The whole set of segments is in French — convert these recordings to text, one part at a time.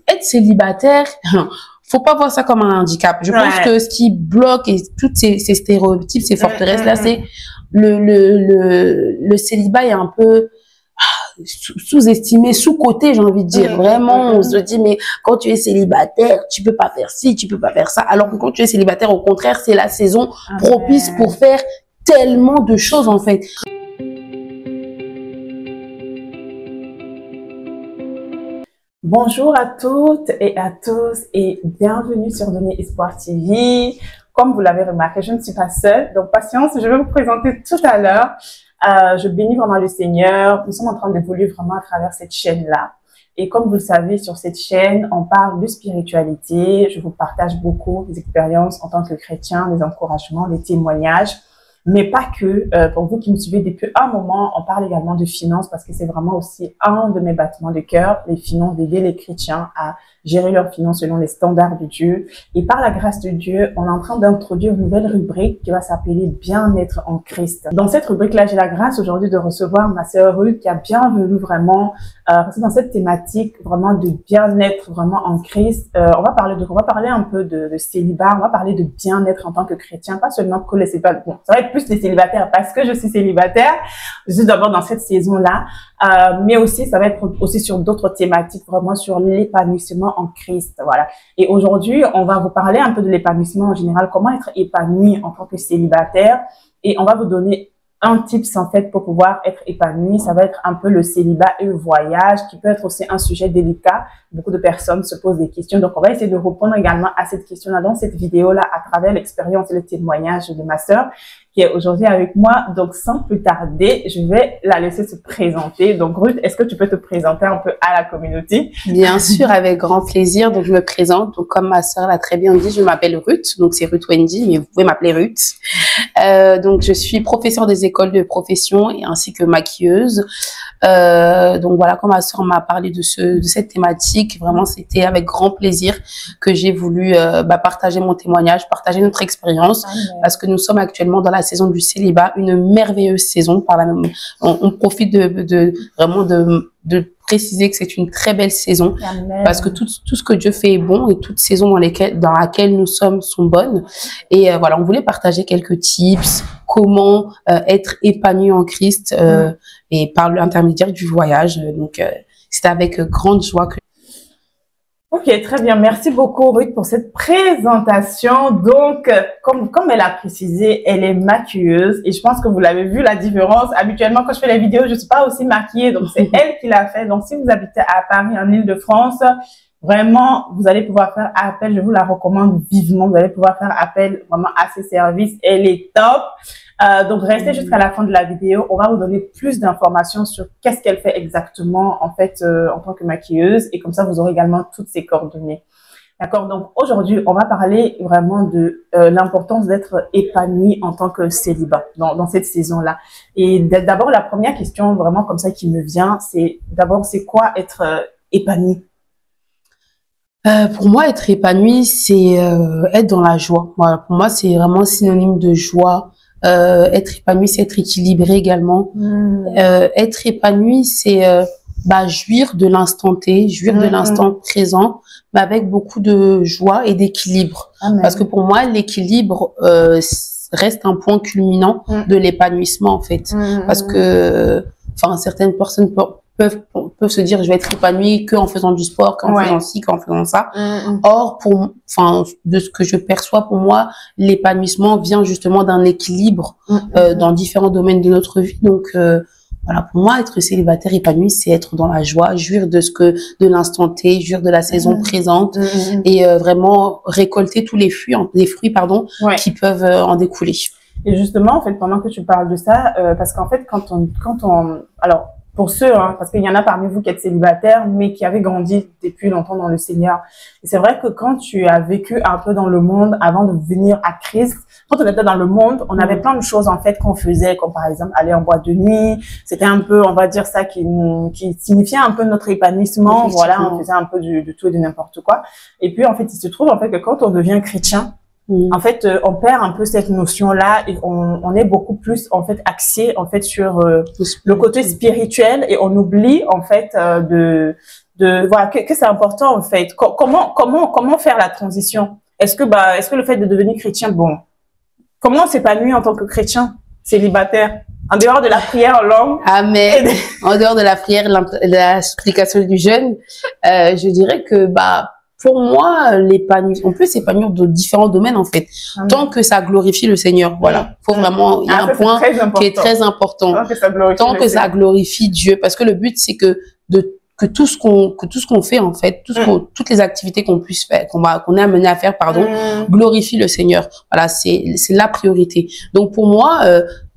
être célibataire, faut pas voir ça comme un handicap. Je pense que ce qui bloque et toutes ces stéréotypes, ces forteresses-là, c'est le célibat est un peu sous-estimé, sous-coté, j'ai envie de dire. Vraiment, on se dit, mais quand tu es célibataire, tu peux pas faire ci, tu peux pas faire ça. Alors que quand tu es célibataire, au contraire, c'est la saison propice pour faire tellement de choses, en fait. Bonjour à toutes et à tous et bienvenue sur Donner Espoir TV. Comme vous l'avez remarqué, je ne suis pas seule, donc patience, je vais vous présenter tout à l'heure. Je bénis vraiment le Seigneur. Nous sommes en train d'évoluer vraiment à travers cette chaîne-là. Et comme vous le savez, sur cette chaîne, on parle de spiritualité. Je vous partage beaucoup des expériences en tant que chrétien, des encouragements, des témoignages. Mais pas que, pour vous qui me suivez depuis un moment, on parle également de finances parce que c'est vraiment aussi un de mes battements de cœur, les finances, d'aider les chrétiens à gérer leurs finances selon les standards de Dieu. Et par la grâce de Dieu, on est en train d'introduire une nouvelle rubrique qui va s'appeler Bien-être en Christ. Dans cette rubrique-là, j'ai la grâce aujourd'hui de recevoir ma sœur Ruth qui a bien voulu vraiment rester dans cette thématique vraiment de bien-être vraiment en Christ. On va parler un peu de célibat, on va parler de bien-être en tant que chrétien, pas seulement que les célibataires. Bon, ça va être plus les célibataires parce que je suis célibataire. Je suis d'abord dans cette saison-là, mais aussi ça va être aussi sur d'autres thématiques, vraiment sur l'épanouissement en Christ, voilà. Et aujourd'hui, on va vous parler un peu de l'épanouissement en général, comment être épanoui en tant que célibataire, et on va vous donner un tips en fait pour pouvoir être épanoui. Ça va être un peu le célibat et le voyage, qui peut être aussi un sujet délicat. Beaucoup de personnes se posent des questions, donc on va essayer de répondre également à cette question-là dans cette vidéo-là à travers l'expérience et le témoignage de ma sœur qui est aujourd'hui avec moi. Donc sans plus tarder, je vais la laisser se présenter. Donc Ruth, est-ce que tu peux te présenter un peu à la communauté? Bien sûr, avec grand plaisir. Donc je me présente. Donc comme ma sœur l'a très bien dit, je m'appelle Ruth. Donc c'est Ruth Wendy, mais vous pouvez m'appeler Ruth. Donc je suis professeure des écoles de profession et ainsi que maquilleuse. Donc voilà, quand ma sœur m'a parlé de cette thématique, vraiment c'était avec grand plaisir que j'ai voulu partager mon témoignage, partager notre expérience, parce que nous sommes actuellement dans la saison du célibat, une merveilleuse saison. Par la même, on profite vraiment de préciser que c'est une très belle saison. Amen. Parce que tout ce que Dieu fait est bon et toute saison dans laquelle nous sommes sont bonnes. Et voilà, on voulait partager quelques tips, comment être épanoui en Christ et par l'intermédiaire du voyage. Donc, c'est avec grande joie que... Ok, très bien. Merci beaucoup, Ruth, pour cette présentation. Donc, comme elle a précisé, elle est maquilleuse et je pense que vous l'avez vu la différence. Habituellement, quand je fais les vidéos, je suis pas aussi maquillée, donc c'est elle qui l'a fait. Donc, si vous habitez à Paris, en Île-de-France, vraiment, vous allez pouvoir faire appel. Je vous la recommande vivement. Vous allez pouvoir faire appel vraiment à ses services. Elle est top. Donc, restez jusqu'à la fin de la vidéo. On va vous donner plus d'informations sur qu'est-ce qu'elle fait exactement, en fait, en tant que maquilleuse. Et comme ça, vous aurez également toutes ses coordonnées. D'accord? Donc, aujourd'hui, on va parler vraiment de l'importance d'être épanoui en tant que célibat dans cette saison-là. Et d'abord, la première question vraiment comme ça qui me vient, c'est d'abord, c'est quoi être épanoui? Pour moi, être épanoui, c'est être dans la joie. Voilà, pour moi, c'est vraiment synonyme de joie. Être épanoui, c'est être équilibré également. Être épanoui, c'est jouir de l'instant T, jouir de l'instant présent, mais avec beaucoup de joie et d'équilibre. Parce que pour moi, l'équilibre reste un point culminant de l'épanouissement, en fait. Parce que, certaines personnes peuvent se dire je vais être épanouie qu'en faisant du sport, qu'en faisant ci, qu'en faisant ça. Or, de ce que je perçois, pour moi, l'épanouissement vient justement d'un équilibre dans différents domaines de notre vie. Donc, voilà, pour moi, être célibataire épanoui, c'est être dans la joie, jouir de l'instant T, jouir de la saison présente et vraiment récolter tous les fruits, qui peuvent en découler. Et justement, en fait, pendant que tu parles de ça, parce qu'en fait, alors, pour ceux, parce qu'il y en a parmi vous qui êtes célibataires, mais qui avaient grandi depuis longtemps dans le Seigneur. Et c'est vrai que quand tu as vécu un peu dans le monde avant de venir à Christ, quand on était dans le monde, on avait plein de choses en fait qu'on faisait, comme par exemple aller en boîte de nuit. C'était un peu, on va dire ça, qui signifiait un peu notre épanouissement. Voilà, on faisait un peu de tout et de n'importe quoi. Et puis en fait, il se trouve en fait que quand on devient chrétien, en fait, on perd un peu cette notion-là et on est beaucoup plus en fait axé en fait sur le côté spirituel et on oublie en fait voilà, que c'est important, en fait. Comment faire la transition? Est-ce que le fait de devenir chrétien, bon, comment on s'épanouit en tant que chrétien célibataire? En dehors de la prière en langue. Amen. En dehors de la prière, l'explication du jeûne, je dirais que, pour moi, on peut s'épanouir dans différents domaines, en fait. Amen. Tant que ça glorifie le Seigneur. Voilà. Faut vraiment, il y a un point qui est très important. Tant que ça glorifie Dieu. Parce que le but, c'est que tout ce qu'on fait, en fait, toutes les activités qu'on puisse faire, qu'on est amené à faire, glorifie le Seigneur. Voilà. C'est la priorité. Donc, pour moi,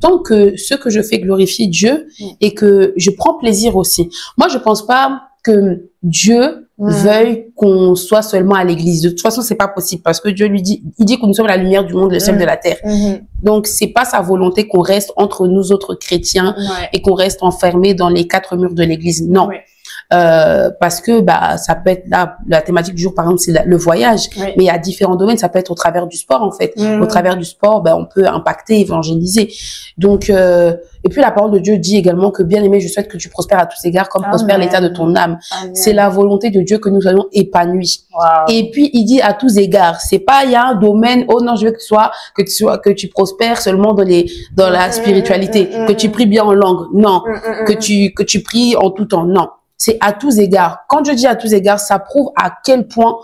tant que ce que je fais glorifie Dieu et que je prends plaisir aussi. Moi, je pense pas que Dieu veuille qu'on soit seulement à l'église. De toute façon, c'est pas possible parce que Dieu il dit que nous sommes la lumière du monde, le sel de la terre. Donc, c'est pas sa volonté qu'on reste entre nous autres chrétiens et qu'on reste enfermés dans les 4 murs de l'église. Non. Parce que ça peut être la thématique du jour, par exemple, c'est le voyage, mais il y a différents domaines. Ça peut être au travers du sport, en fait. Au travers du sport, on peut impacter, évangéliser. Donc, et puis la parole de Dieu dit également que, bien aimé, je souhaite que tu prospères à tous égards, comme prospère l'état de ton âme. C'est la volonté de Dieu que nous soyons épanouis. Et puis il dit à tous égards. C'est pas il y a un domaine, oh non, je veux que tu prospères seulement dans la spiritualité, que tu pries bien en langue, non, que tu pries en tout temps, non. C'est à tous égards. Quand je dis à tous égards, ça prouve à quel point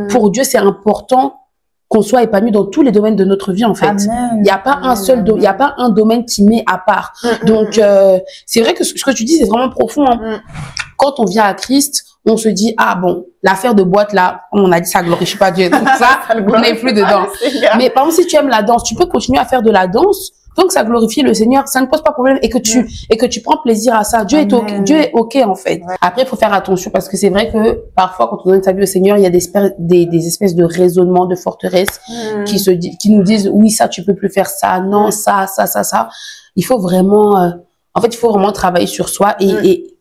pour Dieu c'est important qu'on soit épanoui dans tous les domaines de notre vie, en fait. Il n'y a pas il y a pas un domaine qui met à part. Donc c'est vrai que ce que tu dis c'est vraiment profond. Hein. Quand on vient à Christ, on se dit bon, l'affaire de boîte là, on a dit ça glorifie pas Dieu. Donc ça, on n'est plus dedans. Mais par exemple, si tu aimes la danse, tu peux continuer à faire de la danse. Donc ça glorifie le Seigneur, ça ne pose pas problème et que tu prends plaisir à ça. Dieu est ok en fait. Après il faut faire attention parce que c'est vrai que parfois quand on donne sa vie au Seigneur, il y a des espèces de raisonnements, de forteresses qui nous disent oui ça tu peux plus faire ça, non ça. Il faut vraiment en fait il faut vraiment travailler sur soi et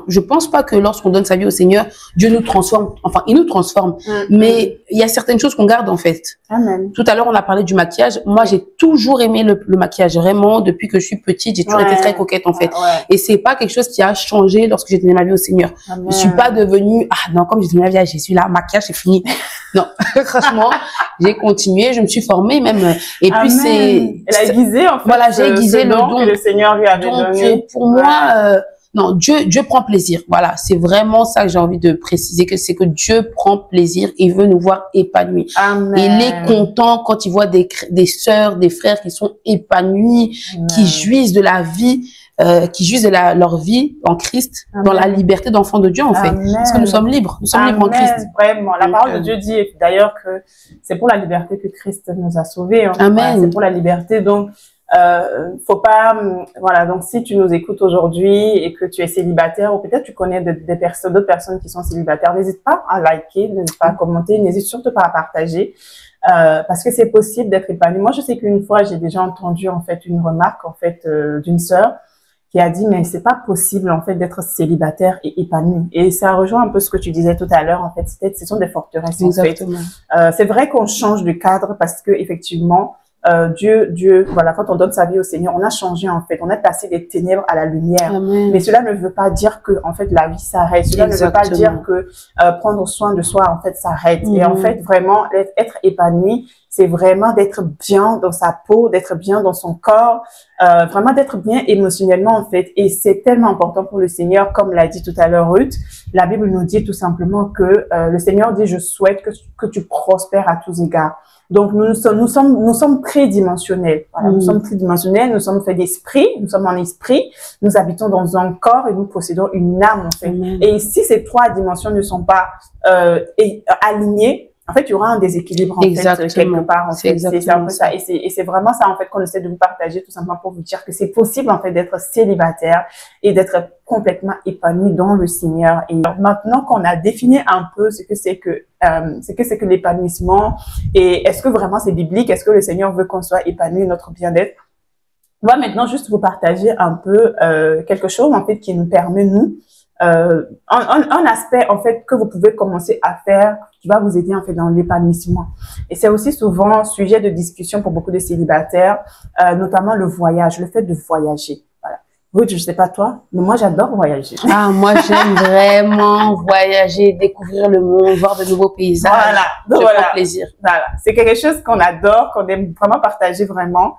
je pense pas que lorsqu'on donne sa vie au Seigneur, Dieu nous transforme. Enfin, il nous transforme. Mais il y a certaines choses qu'on garde, en fait. Amen. Tout à l'heure, on a parlé du maquillage. Moi, j'ai toujours aimé le maquillage. Vraiment, depuis que je suis petite, j'ai toujours été très coquette, en fait. Et c'est pas quelque chose qui a changé lorsque j'ai donné ma vie au Seigneur. Amen. Je suis pas devenue, non, comme j'ai donné ma vie à Jésus, là, maquillage, c'est fini. Non. Franchement, j'ai continué, je me suis formée, même. Et puis, elle a aiguisé, en fait. Voilà, j'ai aiguisé le don que le Seigneur lui avait donné. Donc, pour moi, non, Dieu prend plaisir. Voilà, c'est vraiment ça que j'ai envie de préciser, que c'est que Dieu prend plaisir et veut nous voir épanouis. Amen. Il est content quand il voit des sœurs, des frères qui sont épanouis, qui jouissent de la vie, qui jouissent de leur vie en Christ, dans la liberté d'enfants de Dieu, en fait. Parce que nous sommes libres. Nous sommes libres en Christ. Vraiment. La parole de Dieu dit d'ailleurs que c'est pour la liberté que Christ nous a sauvés. Hein. Amen. C'est pour la liberté. Donc, faut pas, voilà, donc si tu nous écoutes aujourd'hui et que tu es célibataire ou peut-être tu connais d'autres personnes qui sont célibataires, n'hésite pas à liker, n'hésite pas à commenter, n'hésite surtout pas à partager, parce que c'est possible d'être épanoui. Moi, je sais qu'une fois, j'ai déjà entendu, en fait, une remarque, en fait, d'une sœur qui a dit, mais c'est pas possible, en fait, d'être célibataire et épanoui. Et ça rejoint un peu ce que tu disais tout à l'heure, en fait, ce sont des forteresses, en fait. C'est vrai qu'on change de cadre parce que, effectivement, Dieu, voilà, quand on donne sa vie au Seigneur, on a changé, en fait. On est passé des ténèbres à la lumière. Amen. Mais cela ne veut pas dire que, en fait, la vie s'arrête. Cela ne veut pas dire que prendre soin de soi, en fait, s'arrête. Et en fait, vraiment, être épanoui, c'est vraiment d'être bien dans sa peau, d'être bien dans son corps, vraiment d'être bien émotionnellement, en fait. Et c'est tellement important pour le Seigneur, comme l'a dit tout à l'heure Ruth. La Bible nous dit tout simplement que le Seigneur dit, je souhaite que tu prospères à tous égards. Donc, nous sommes tridimensionnels. Voilà, nous sommes tridimensionnels, nous sommes faits d'esprit, nous sommes en esprit, nous habitons dans un corps et nous possédons une âme, en fait. Et si ces 3 dimensions ne sont pas alignées, en fait, il y aura un déséquilibre, en fait, quelque part, en fait. C'est un peu ça. Et c'est vraiment ça, en fait, qu'on essaie de vous partager, tout simplement pour vous dire que c'est possible, en fait, d'être célibataire et d'être complètement épanoui dans le Seigneur. Et maintenant qu'on a défini un peu ce que c'est que l'épanouissement et est-ce que vraiment c'est biblique, est-ce que le Seigneur veut qu'on soit épanoui, notre bien-être, on va maintenant juste vous partager un peu quelque chose, en fait, qui nous permet, nous, un aspect, en fait, que vous pouvez commencer à faire qui va vous aider, en fait, dans l'épanouissement. Et c'est aussi souvent sujet de discussion pour beaucoup de célibataires, notamment le voyage, le fait de voyager. Voilà. Oui, je sais pas toi, mais moi j'adore voyager. Ah, moi j'aime vraiment voyager, découvrir le monde, voir de nouveaux paysages. Voilà, donc je voilà. prends plaisir. Voilà, c'est quelque chose qu'on adore, qu'on aime vraiment partager vraiment.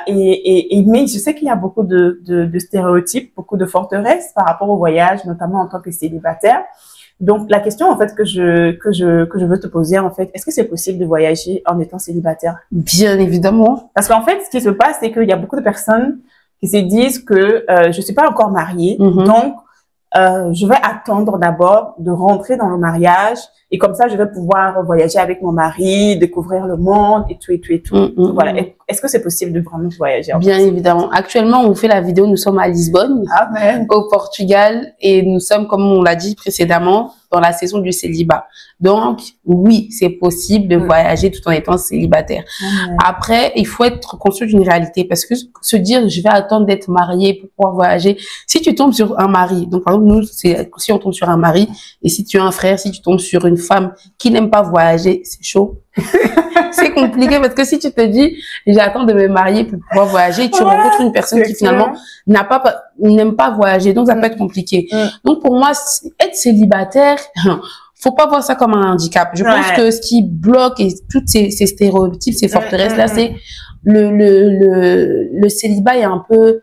Mais je sais qu'il y a beaucoup de stéréotypes, beaucoup de forteresses par rapport au voyage, notamment en tant que célibataire. Donc la question en fait que je veux te poser en fait, est-ce que c'est possible de voyager en étant célibataire? Bien évidemment. Parce qu'en fait, ce qui se passe, c'est qu'il y a beaucoup de personnes qui se disent que je suis pas encore mariée, donc je vais attendre d'abord de rentrer dans le mariage et comme ça, je vais pouvoir voyager avec mon mari, découvrir le monde et tout et tout et tout. Voilà. Est-ce que c'est possible de vraiment voyager? Bien évidemment. Actuellement, on fait la vidéo, nous sommes à Lisbonne, au Portugal, et nous sommes, comme on l'a dit précédemment, dans la saison du célibat. Donc, oui, c'est possible de voyager tout en étant célibataire. Après, il faut être conscient d'une réalité, parce que se dire, je vais attendre d'être marié pour pouvoir voyager, si tu tombes sur un mari, donc par exemple, nous, si on tombe sur un mari, et si tu as un frère, si tu tombes sur une femme qui n'aime pas voyager, c'est chaud. C'est compliqué parce que si tu te dis j'attends de me marier pour pouvoir voyager, tu rencontres une personne qui finalement n'aime pas voyager, donc ça peut être compliqué. Donc pour moi, être célibataire, faut pas voir ça comme un handicap. Je pense que ce qui bloque et toutes ces stéréotypes, ces forteresses là, c'est le célibat est un peu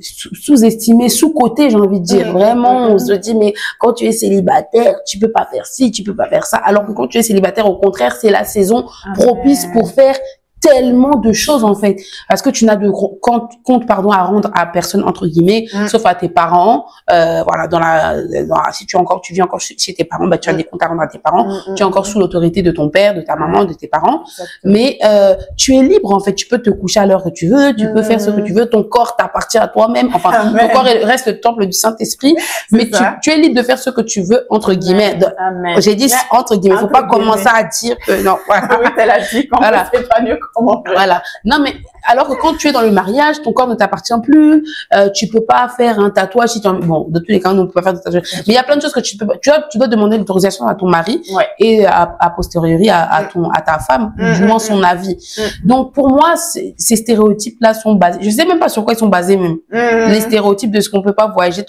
sous-estimé, sous-coté, j'ai envie de dire. Vraiment, on se dit, mais quand tu es célibataire, tu peux pas faire ci, tu peux pas faire ça. Alors que quand tu es célibataire, au contraire, c'est la saison propice pour faire tellement de choses, en fait. Parce que tu n'as de compte, pardon, à rendre à personne, entre guillemets, sauf à tes parents. Voilà, si tu vis encore chez tes parents, bah, tu as des comptes à rendre à tes parents. Tu es encore sous l'autorité de ton père, de ta maman, de tes parents. Mais, tu es libre, en fait. Tu peux te coucher à l'heure que tu veux. Tu peux faire ce que tu veux. Ton corps t'appartient à toi-même. Enfin, ton corps reste le temple du Saint-Esprit. Mais tu es libre de faire ce que tu veux, entre guillemets. J'ai dit entre guillemets. Faut pas commencer à dire que non. Voilà. Oui, t'as la dit qu'on voilà. c'est pas mieux. Voilà. Non, mais alors que quand tu es dans le mariage, ton corps ne t'appartient plus. Tu peux pas faire un tatouage si tu bon, de tous les cas, on ne peut pas faire de tatouage. Mais il y a plein de choses que tu peux pas. Tu dois demander l'autorisation à ton mari et a posteriori à ta femme, du moins son avis. Donc pour moi, ces stéréotypes-là sont basés. Je sais même pas sur quoi ils sont basés même. Les stéréotypes de ce qu'on peut pas voyager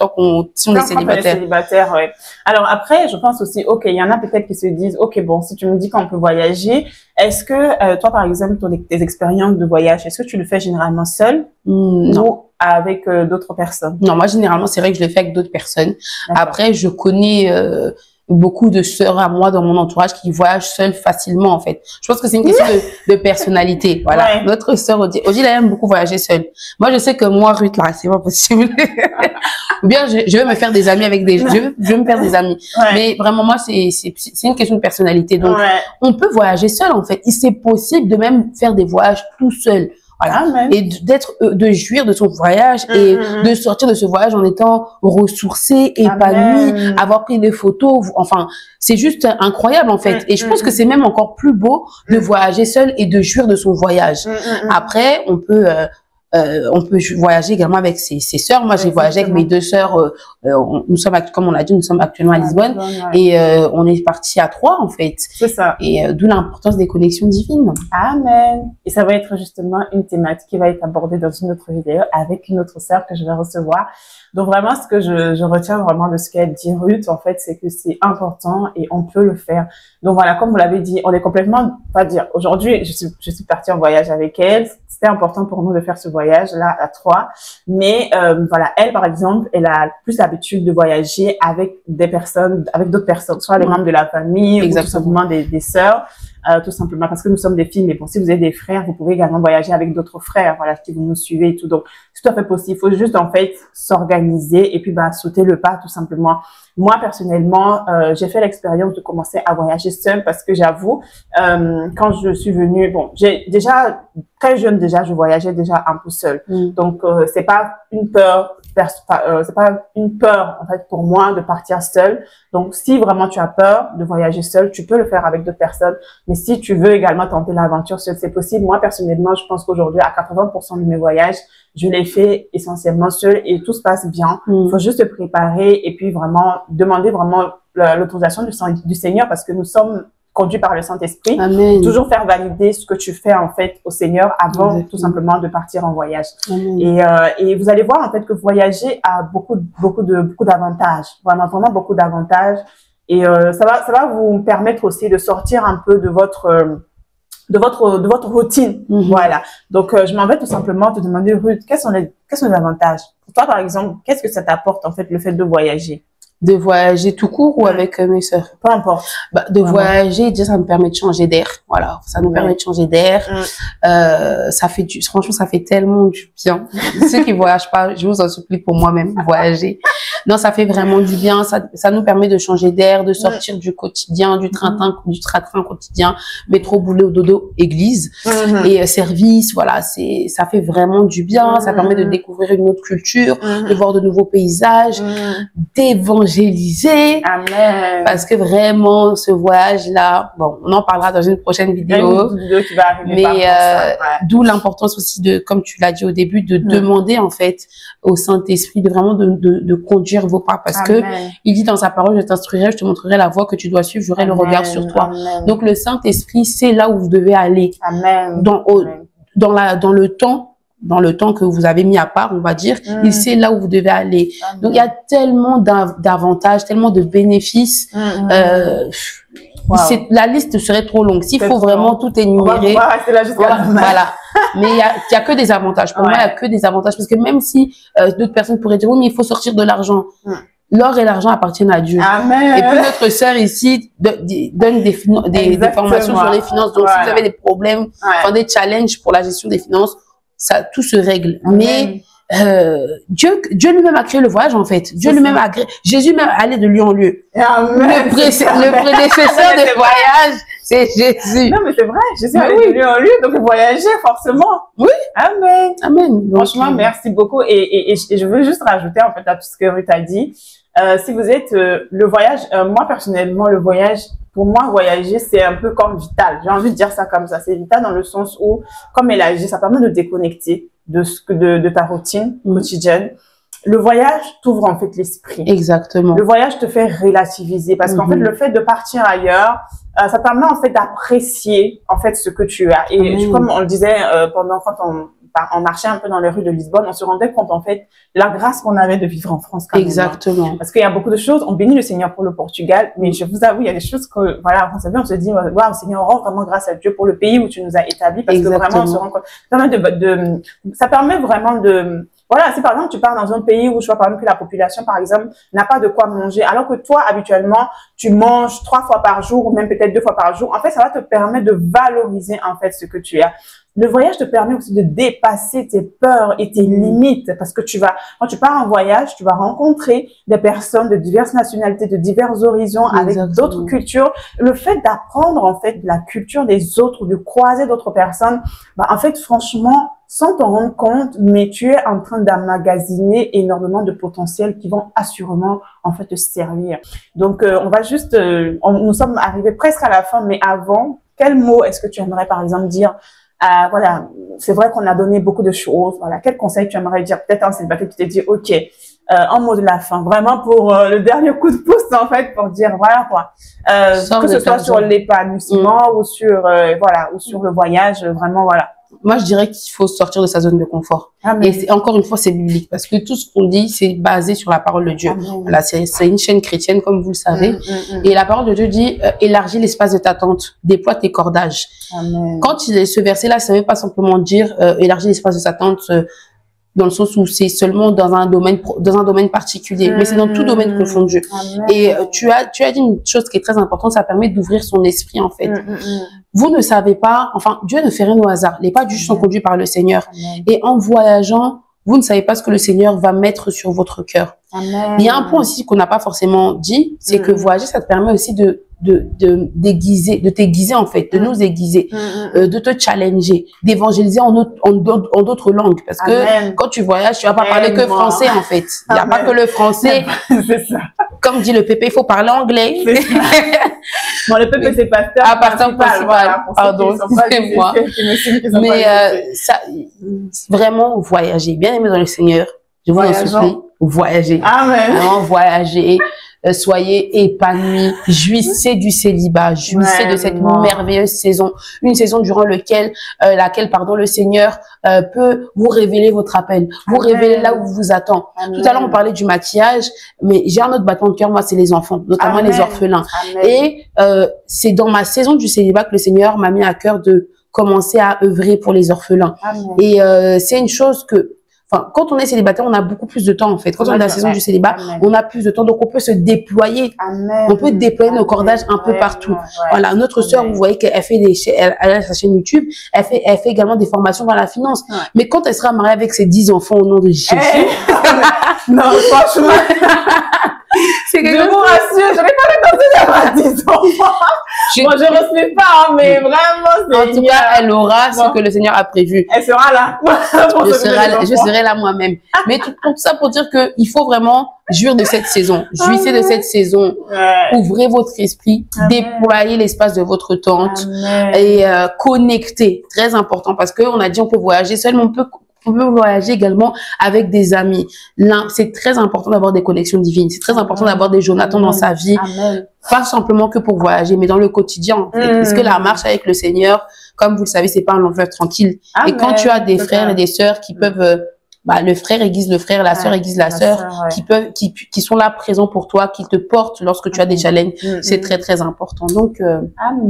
si on est célibataire. Ouais. Alors après, je pense aussi, ok, il y en a peut-être qui se disent, ok, bon, si tu me dis qu'on peut voyager, est-ce que toi, par exemple, tes expériences de voyage, est-ce que tu le fais généralement seul ou avec d'autres personnes? Non, moi, généralement, c'est vrai que je le fais avec d'autres personnes. Après, je connais beaucoup de sœurs à moi dans mon entourage qui voyagent seules facilement, en fait. Je pense que c'est une question de personnalité. Voilà. Notre sœur, Odile, elle aime beaucoup voyager seule. Moi, je sais que moi, Ruth, là, c'est pas possible. Ou bien, je vais me faire des amis avec je vais me faire des amis. Mais vraiment, moi, c'est une question de personnalité. Donc, on peut voyager seul, en fait. C'est possible de même faire des voyages tout seul. Voilà. Et de jouir de son voyage et de sortir de ce voyage en étant ressourcé, épanoui, avoir pris des photos. Enfin, c'est juste incroyable, en fait. Et je pense que c'est même encore plus beau de voyager seul et de jouir de son voyage. Après, on peut voyager également avec ses sœurs. Moi, j'ai voyagé avec mes deux sœurs. Nous sommes, comme on l'a dit, nous sommes actuellement à Lisbonne et on est partis à 3, en fait. C'est ça. Et d'où l'importance des connexions divines. Amen. Et ça va être justement une thématique qui va être abordée dans une autre vidéo avec une autre sœur que je vais recevoir. Donc vraiment, ce que je retiens vraiment de ce qu'a dit Ruth, en fait, c'est que c'est important et on peut le faire. Donc voilà, comme vous l'avez dit, on est complètement, pas dire, aujourd'hui, je suis partie en voyage avec elle. C'était important pour nous de faire ce voyage-là à 3. Mais voilà, elle, par exemple, elle a plus l'habitude de voyager avec d'autres personnes, soit les membres de la famille ou tout simplement des sœurs. Tout simplement parce que nous sommes des filles, mais bon, si vous avez des frères, vous pouvez également voyager avec d'autres frères, voilà, si vous nous suivez et tout. Donc, c'est tout à fait possible. Il faut juste, en fait, s'organiser et puis, sauter le pas, tout simplement. Moi, personnellement, j'ai fait l'expérience de commencer à voyager seule parce que j'avoue, quand je suis venue, bon, j'ai déjà, très jeune déjà, je voyageais déjà un peu seule. Donc, c'est pas une peur, en fait, pour moi de partir seule. Donc, si vraiment tu as peur de voyager seule, tu peux le faire avec d'autres personnes. Mais si tu veux également tenter l'aventure seule, c'est possible. Moi, personnellement, je pense qu'aujourd'hui, à 80% de mes voyages, je l'ai fait essentiellement seule et tout se passe bien. Il faut juste se préparer et puis vraiment demander vraiment l'autorisation du Seigneur parce que nous sommes conduit par le Saint-Esprit. Amen. Toujours faire valider ce que tu fais en fait au Seigneur avant tout simplement de partir en voyage. Et vous allez voir en fait que voyager a beaucoup d'avantages, vraiment beaucoup d'avantages. Et ça va vous permettre aussi de sortir un peu de votre routine. Voilà. Donc je m'en vais tout simplement te demander, Ruth, quels sont les avantages pour toi, par exemple? Qu'est-ce que ça t'apporte en fait le fait de voyager? De voyager tout court ou avec mes sœurs? Peu importe. Bah, de voyager, déjà, ça me permet de changer d'air. Voilà. Ça nous permet de changer d'air. Franchement, ça fait tellement du bien. Ceux qui voyagent pas, je vous en supplie pour moi-même, voyager. Non, ça fait vraiment du bien. Ça nous permet de changer d'air, de sortir du quotidien, du train-train quotidien, métro, boulot, dodo, église, et service. Voilà. Ça fait vraiment du bien. Ça permet de découvrir une autre culture, de voir de nouveaux paysages, d'évangéliser. Amen. Parce que vraiment, ce voyage-là, bon, on en parlera dans une prochaine vidéo. Une vidéo qui va arriver. Mais d'où l'importance aussi de, comme tu l'as dit au début, de demander en fait au Saint-Esprit de vraiment de conduire vos pas, parce que il dit dans sa parole, je t'instruirai, je te montrerai la voie que tu dois suivre, j'aurai le regard sur toi. Donc le Saint-Esprit, c'est là où vous devez aller. Dans le temps que vous avez mis à part, on va dire, il sait là où vous devez aller. Donc il y a tellement d'avantages, tellement de bénéfices. La liste serait trop longue. S'il faut vraiment tout énumérer, on va rester là jusqu'à voilà. Mais il y a que des avantages. Pour moi, il y a que des avantages, parce que même si d'autres personnes pourraient dire oui, mais il faut sortir de l'argent. L'or et l'argent appartiennent à Dieu. Amen. Et puis notre sœur ici donne des formations sur les finances. Donc si vous avez des problèmes, des challenges pour la gestion des finances, ça tout se règle. Mais Dieu lui-même a créé le voyage, en fait. Dieu lui-même a créé. Jésus même allait de lieu en lieu. Le prédécesseur des voyages, c'est Jésus. Non, mais c'est vrai. Jésus allait de lieu en lieu, donc voyager, forcément. Oui. Amen. Amen. Donc, franchement, merci beaucoup. Et je veux juste rajouter, en fait, à tout ce que Ruth a dit. Si vous êtes le voyage, moi personnellement, le voyage, pour moi, voyager, c'est un peu comme vital. J'ai envie de dire ça comme ça. C'est vital dans le sens où, comme elle a dit, ça permet de déconnecter de ta routine quotidienne. Le voyage t'ouvre en fait l'esprit. Exactement. Le voyage te fait relativiser, parce qu'en fait, le fait de partir ailleurs, ça permet en fait d'apprécier en fait ce que tu as. Et comme on le disait pendant quand on marchait un peu dans les rues de Lisbonne, on se rendait compte en fait la grâce qu'on avait de vivre en France. Exactement. Parce qu'il y a beaucoup de choses. On bénit le Seigneur pour le Portugal, mais je vous avoue, il y a des choses que voilà, on se dit waouh, Seigneur, on rend vraiment grâce à Dieu pour le pays où tu nous as établis, parce que vraiment on se rend compte. Ça permet vraiment de voilà, si par exemple tu pars dans un pays où je vois par exemple que la population par exemple n'a pas de quoi manger, alors que toi habituellement tu manges 3 fois par jour ou même peut-être 2 fois par jour, en fait ça va te permettre de valoriser en fait ce que tu as. Le voyage te permet aussi de dépasser tes peurs et tes limites, parce que quand tu pars en voyage, tu vas rencontrer des personnes de diverses nationalités, de divers horizons, avec d'autres cultures. Le fait d'apprendre en fait la culture des autres, de croiser d'autres personnes, en fait franchement, sans t'en rendre compte, mais tu es en train d'emmagasiner énormément de potentiel qui vont assurément en fait te servir. Donc on va juste, nous sommes arrivés presque à la fin, mais avant, quel mot est-ce que tu aimerais par exemple dire? Voilà, c'est vrai qu'on a donné beaucoup de choses. Voilà, quel conseil tu aimerais dire peut-être à un célibataire qui te dit ok, un mot de la fin, vraiment pour le dernier coup de pouce en fait, pour dire voilà quoi, que ce soit sur l'épanouissement ou sur voilà, ou sur le voyage, vraiment voilà. Moi, je dirais qu'il faut sortir de sa zone de confort. Et encore une fois, c'est biblique, parce que tout ce qu'on dit, c'est basé sur la parole de Dieu. Voilà, c'est une chaîne chrétienne, comme vous le savez. Et la parole de Dieu dit, élargis l'espace de ta tente, déploie tes cordages. Quand ce verset-là, ça ne veut pas simplement dire, élargis l'espace de sa tente, dans le sens où c'est seulement dans un domaine particulier, mais c'est dans tout domaine confondu. Et tu as dit une chose qui est très importante, ça permet d'ouvrir son esprit en fait. Vous ne savez pas, enfin Dieu ne fait rien au hasard, les pas du juste sont conduits par le Seigneur. Et en voyageant, vous ne savez pas ce que le Seigneur va mettre sur votre cœur. Il y a un point aussi qu'on n'a pas forcément dit, c'est que voyager, ça te permet aussi de t'aiguiser en fait, de nous aiguiser, de te challenger, d'évangéliser en d'autres langues, parce que quand tu voyages, tu vas pas parler que français en fait. Il n'y a pas que le français. C'est ça. Comme dit le Pépé, il faut parler anglais. Bon, le Pépé c'est pasteur principal. Voilà, pardon, c'est moi. Mais ça, vraiment voyager, bien aimé dans le Seigneur. Je vous en supplie, voyager. Amen. Vraiment voyager. soyez épanouis, jouissez du célibat, jouissez de cette merveilleuse saison, une saison durant laquelle le Seigneur peut vous révéler votre appel, vous révéler là où vous attend. Tout à l'heure, on parlait du maquillage, mais j'ai un autre battement de cœur, moi, c'est les enfants, notamment les orphelins. Et c'est dans ma saison du célibat que le Seigneur m'a mis à cœur de commencer à œuvrer pour les orphelins. Et c'est une chose que, enfin, quand on est célibataire, on a beaucoup plus de temps, en fait. Quand on est dans la saison du célibat, on a plus de temps, donc on peut se déployer. On peut déployer nos cordages un peu partout. Voilà, notre sœur, vous voyez qu'elle fait elle a sa chaîne YouTube, elle fait également des formations dans la finance. Mais quand elle sera mariée avec ses 10 enfants au nom de Jésus. Non, franchement. C'est quelque chose. Je vous rassure, je n'ai pas l'intention d'avoir 10 enfants. Moi, je ne refuse pas, mais vraiment, c'est. En tout cas, elle aura ce que le Seigneur a prévu. Elle sera là. Je serai là moi-même. Mais tout ça pour dire que il faut vraiment jouir de cette saison. Jouissez de cette saison. Ouvrez votre esprit. Déployez l'espace de votre tente. Et connectez. Très important parce qu'on a dit on peut voyager seul, mais on peut voyager également avec des amis. Là, c'est très important d'avoir des connexions divines. C'est très important d'avoir des Jonathan dans sa vie. Pas simplement que pour voyager, mais dans le quotidien. En fait. Parce que la marche avec le Seigneur, comme vous le savez, c'est pas un long fleuve tranquille. Et quand tu as des frères et des sœurs qui peuvent, le frère aiguise le frère, la sœur aiguise la sœur, qui sont là présents pour toi, qui te portent lorsque tu as des challenges, c'est très très important. Donc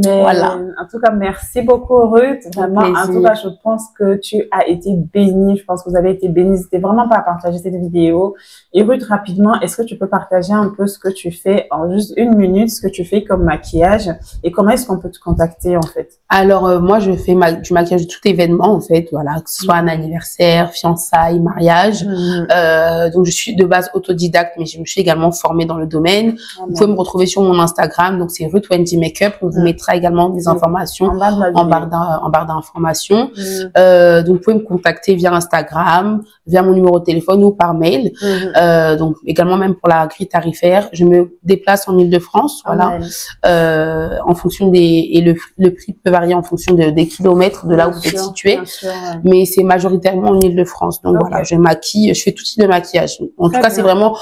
voilà. En tout cas, merci beaucoup Ruth. Vraiment, en tout cas, je pense que tu as été bénie. Je pense que vous avez été bénie. N'hésitez vraiment pas à partager cette vidéo. Et Ruth, rapidement, est-ce que tu peux partager un peu ce que tu fais en juste 1 minute, ce que tu fais comme maquillage et comment est-ce qu'on peut te contacter en fait? Alors moi, je fais du maquillage de tout événement en fait, voilà, que ce soit un anniversaire, fiançailles, mariage. Donc je suis de base autodidacte, mais je me suis également formée dans le domaine. Vous pouvez me retrouver sur mon Instagram, donc c'est Ruth Wendy Makeup. On vous mettra également des informations en barre d'informations. Donc vous pouvez me contacter via Instagram, via mon numéro de téléphone ou par mail. Donc également même pour la grille tarifaire, je me déplace en Île-de-France, voilà. En fonction le prix peut varier en fonction des kilomètres de là où vous êtes situé, mais c'est majoritairement en Île-de-France. Donc voilà, je maquille, je fais tout type de maquillage. En tout cas, c'est vraiment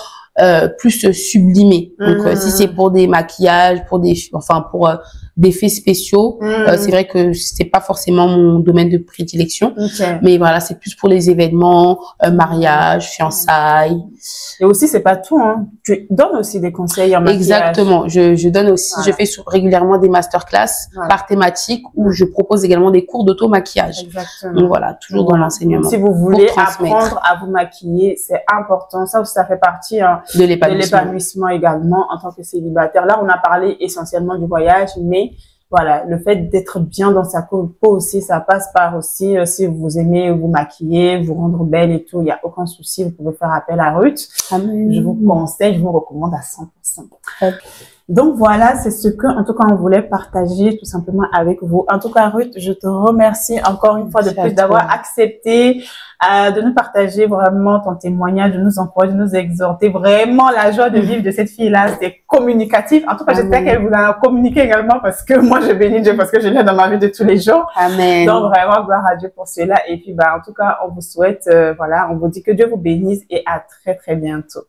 plus sublimé. Donc si c'est pour des maquillages, pour des faits spéciaux, c'est vrai que c'est pas forcément mon domaine de prédilection, mais voilà, c'est plus pour les événements, mariage, fiançailles. Et aussi, c'est pas tout, hein. Tu donnes aussi des conseils en maquillage. Exactement, je donne aussi, je fais régulièrement des masterclass par thématique où je propose également des cours d'auto-maquillage. Donc voilà, toujours dans l'enseignement. Si vous voulez apprendre à vous maquiller, c'est important. Ça aussi, ça fait partie de l'épanouissement également en tant que célibataire. Là, on a parlé essentiellement du voyage, mais voilà, le fait d'être bien dans sa peau aussi, ça passe par aussi, si vous aimez vous maquiller, vous rendre belle et tout, il n'y a aucun souci, vous pouvez faire appel à Ruth. Je vous conseille, je vous recommande à 100%. Donc voilà, c'est ce que, en tout cas, on voulait partager tout simplement avec vous. En tout cas, Ruth, je te remercie encore une fois de plus d'avoir accepté de nous partager vraiment ton témoignage, de nous encourager, de nous exhorter. Vraiment, la joie de vivre de cette fille-là, c'est communicatif. En tout cas, j'espère qu'elle vous a communiqué également parce que moi, je bénis Dieu parce que je l'ai dans ma vie de tous les jours. Amen. Donc vraiment, gloire à Dieu pour cela. Et puis, en tout cas, on vous souhaite, voilà, on vous dit que Dieu vous bénisse et à très, très bientôt.